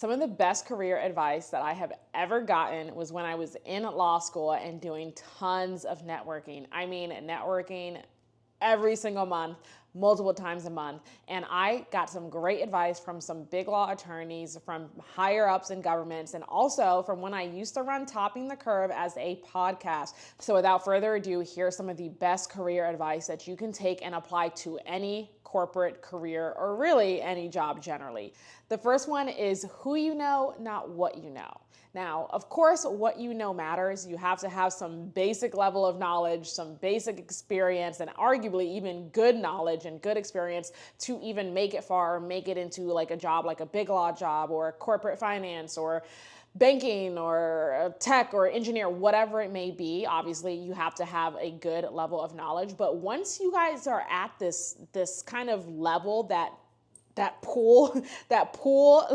Some of the best career advice that I have ever gotten was when I was in law school and doing tons of networking. I mean, networking every single month, multiple times a month. And I got some great advice from some big law attorneys, from higher ups in governments, and also from when I used to run Topping the Curve as a podcast. So without further ado, here's some of the best career advice that you can take and apply to any corporate career or really any job generally. The first one is who you know, not what you know. Now, of course, what you know matters. You have to have some basic level of knowledge, some basic experience, and arguably even good knowledge and good experience to even make it far, or make it into like a job, like a big law job or corporate finance or banking or tech or engineer, whatever it may be. Obviously, you have to have a good level of knowledge. But once you guys are at this kind of level, that pool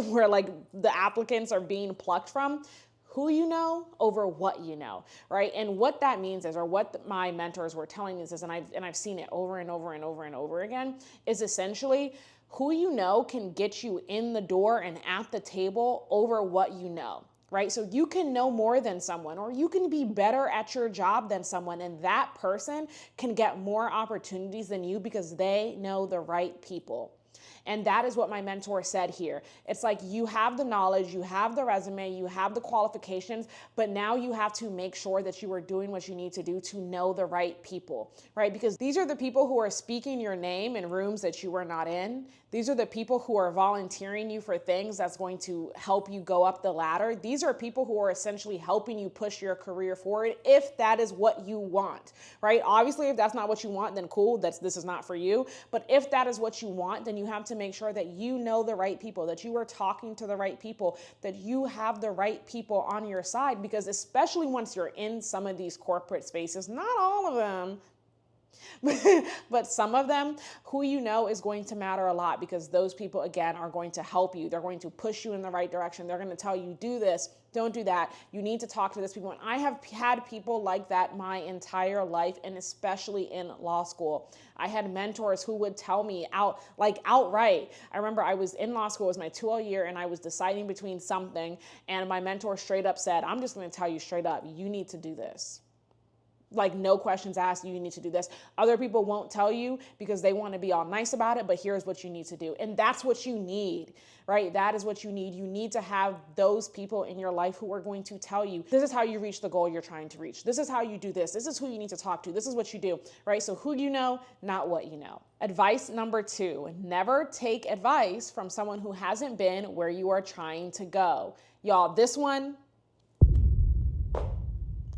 where like the applicants are being plucked from, who you know over what you know, right? And what that means is, or what my mentors were telling me is, and I've seen it over and over and over and over again, is essentially who you know can get you in the door and at the table over what you know. Right? So you can know more than someone, or you can be better at your job than someone, and that person can get more opportunities than you because they know the right people. And that is what my mentor said here. It's like you have the knowledge, you have the resume, you have the qualifications, but now you have to make sure that you are doing what you need to do to know the right people, right? Because these are the people who are speaking your name in rooms that you are not in. These are the people who are volunteering you for things that's going to help you go up the ladder. These are people who are essentially helping you push your career forward if that is what you want, right? Obviously, if that's not what you want, then cool, this is not for you. But if that is what you want, then you have to make sure that you know the right people, that you are talking to the right people, that you have the right people on your side, because especially once you're in some of these corporate spaces, not all of them, but some of them, who you know is going to matter a lot, because those people, again, are going to help you. They're going to push you in the right direction. They're going to tell you, do this, don't do that. You need to talk to this people. And I have had people like that my entire life, and especially in law school. I had mentors who would tell me outright. I remember I was in law school, it was my 2L year, and I was deciding between something, and my mentor straight up said, I'm just going to tell you straight up, you need to do this. Like, no questions asked, you need to do this. Other people won't tell you because they want to be all nice about it, but here's what you need to do. And that's what you need, right? That is what you need. You need to have those people in your life who are going to tell you, this is how you reach the goal you're trying to reach. This is how you do this. This is who you need to talk to. This is what you do, right? So who you know, not what you know. Advice number 2, never take advice from someone who hasn't been where you are trying to go. Y'all, this one,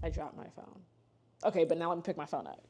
I dropped my phone. Okay, but now let me pick my phone up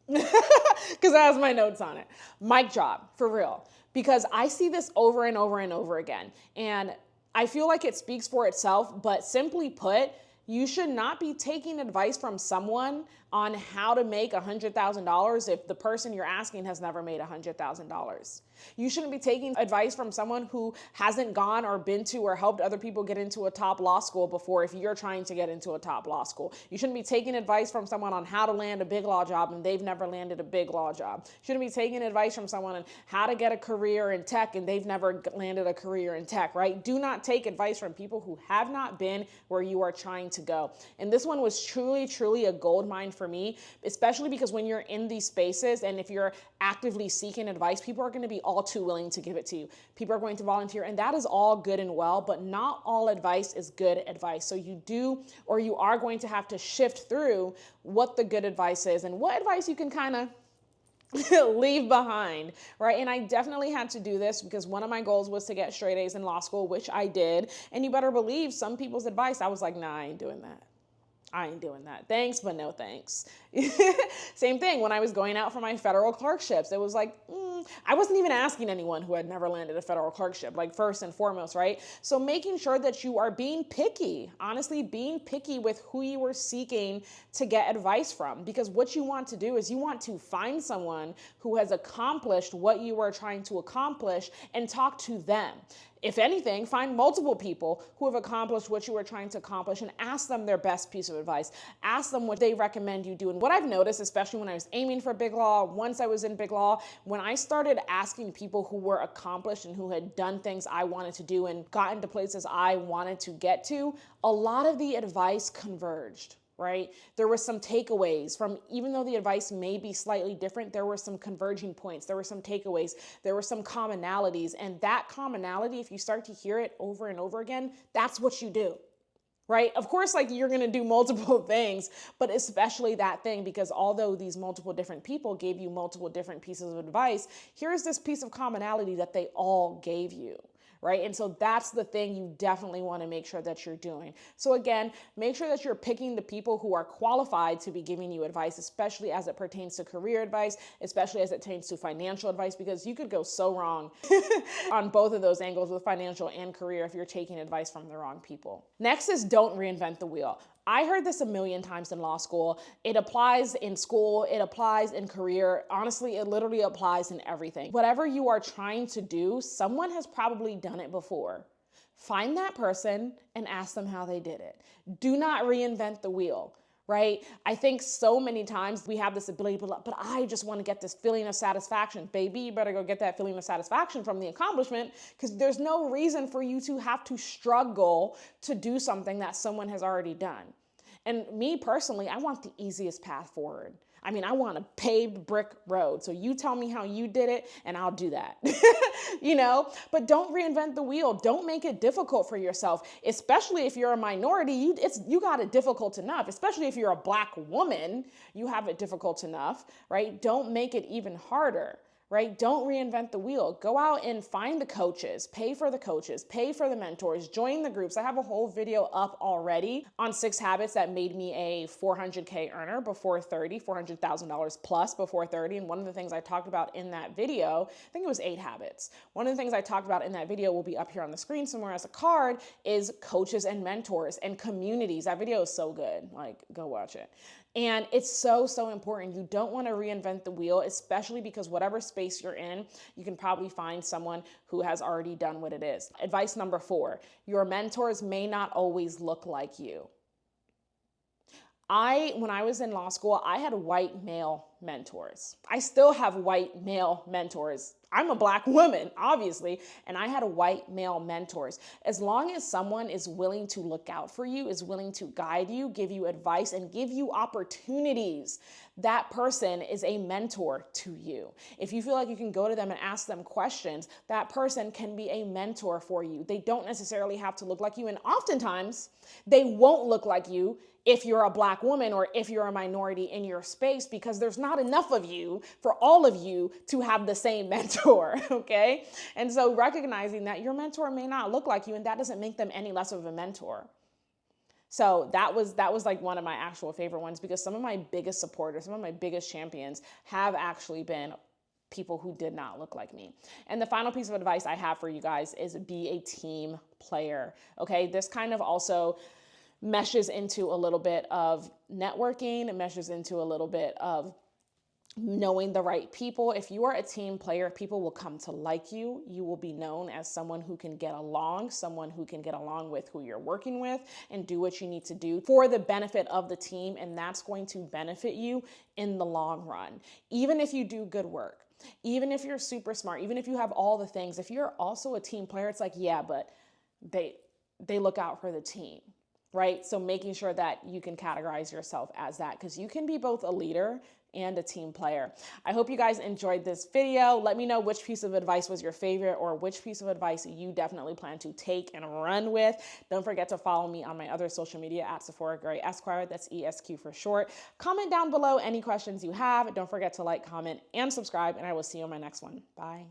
because that has my notes on it. Mic drop, for real. Because I see this over and over and over again. And I feel like it speaks for itself, but simply put, you should not be taking advice from someone on how to make $100,000 if the person you're asking has never made $100,000. You shouldn't be taking advice from someone who hasn't gone or been to or helped other people get into a top law school before if you're trying to get into a top law school. You shouldn't be taking advice from someone on how to land a big law job and they've never landed a big law job. You shouldn't be taking advice from someone on how to get a career in tech and they've never landed a career in tech, right? Do not take advice from people who have not been where you are trying to go. And this one was truly, truly a gold mine for me, especially because when you're in these spaces and if you're actively seeking advice, people are going to be all too willing to give it to you. People are going to volunteer, and that is all good and well, but not all advice is good advice. So you are going to have to shift through what the good advice is and what advice you can kind of leave behind, right? And I definitely had to do this because one of my goals was to get straight A's in law school, which I did. And you better believe some people's advice, I was like, nah, I ain't doing that. I ain't doing that. Thanks, but no thanks. Same thing when I was going out for my federal clerkships. It was like, I wasn't even asking anyone who had never landed a federal clerkship, like first and foremost, right? So making sure that you are being picky, honestly, being picky with who you are seeking to get advice from. Because what you want to do is you want to find someone who has accomplished what you are trying to accomplish and talk to them. If anything, find multiple people who have accomplished what you were trying to accomplish and ask them their best piece of advice. Ask them what they recommend you do. And what I've noticed, especially when I was aiming for big law, once I was in big law, when I started asking people who were accomplished and who had done things I wanted to do and gotten to places I wanted to get to, a lot of the advice converged. Right? There were some takeaways from, even though the advice may be slightly different, there were some converging points, there were some takeaways, there were some commonalities. And that commonality, if you start to hear it over and over again, that's what you do. Right? Of course, like you're going to do multiple things, but especially that thing, because although these multiple different people gave you multiple different pieces of advice, here's this piece of commonality that they all gave you. Right? And so that's the thing you definitely want to make sure that you're doing. So again, make sure that you're picking the people who are qualified to be giving you advice, especially as it pertains to career advice, especially as it pertains to financial advice, because you could go so wrong on both of those angles with financial and career if you're taking advice from the wrong people. Next is don't reinvent the wheel. I heard this a million times in law school. It applies in school, it applies in career. Honestly, it literally applies in everything. Whatever you are trying to do, someone has probably done it before. Find that person and ask them how they did it. Do not reinvent the wheel. Right? I think so many times we have this ability, but I just want to get this feeling of satisfaction. Baby, you better go get that feeling of satisfaction from the accomplishment, because there's no reason for you to have to struggle to do something that someone has already done. And me personally, I want the easiest path forward. I mean, I want a paved brick road. So you tell me how you did it and I'll do that, but don't reinvent the wheel. Don't make it difficult for yourself, especially if you're a minority. You got it difficult enough, especially if you're a Black woman, you have it difficult enough, right? Don't make it even harder. Right? Don't reinvent the wheel. Go out and find the coaches, pay for the mentors, join the groups. I have a whole video up already on 6 habits that made me a $400K earner before 30, $400,000 plus before 30. And one of the things I talked about in that video, I think it was 8 habits. One of the things I talked about in that video will be up here on the screen somewhere as a card is coaches and mentors and communities. That video is so good. Like, go watch it. And it's so, so important. You don't want to reinvent the wheel, especially because whatever space you're in, you can probably find someone who has already done what it is. Advice number 4, your mentors may not always look like you. When I was in law school, I had white male mentors. I still have white male mentors. I'm a Black woman, obviously, and I had white male mentors. As long as someone is willing to look out for you, is willing to guide you, give you advice, and give you opportunities, that person is a mentor to you. If you feel like you can go to them and ask them questions, that person can be a mentor for you. They don't necessarily have to look like you, and oftentimes they won't look like you if you're a Black woman or if you're a minority in your space, because there's not enough of you for all of you to have the same mentor, okay? And so recognizing that your mentor may not look like you, and that doesn't make them any less of a mentor. So that was like one of my actual favorite ones, because some of my biggest supporters, some of my biggest champions have actually been people who did not look like me. And the final piece of advice I have for you guys is be a team player, okay? This kind of also meshes into a little bit of networking. It meshes into a little bit of knowing the right people. If you are a team player, people will come to like you. You will be known as someone who can get along with who you're working with and do what you need to do for the benefit of the team. And that's going to benefit you in the long run. Even if you do good work, even if you're super smart, even if you have all the things, if you're also a team player, it's like, yeah, but they look out for the team. Right? So making sure that you can categorize yourself as that, because you can be both a leader and a team player. I hope you guys enjoyed this video. Let me know which piece of advice was your favorite, or which piece of advice you definitely plan to take and run with. Don't forget to follow me on my other social media at Sephora Gray Esquire. That's ESQ for short. Comment down below any questions you have. Don't forget to like, comment, and subscribe, and I will see you on my next one. Bye.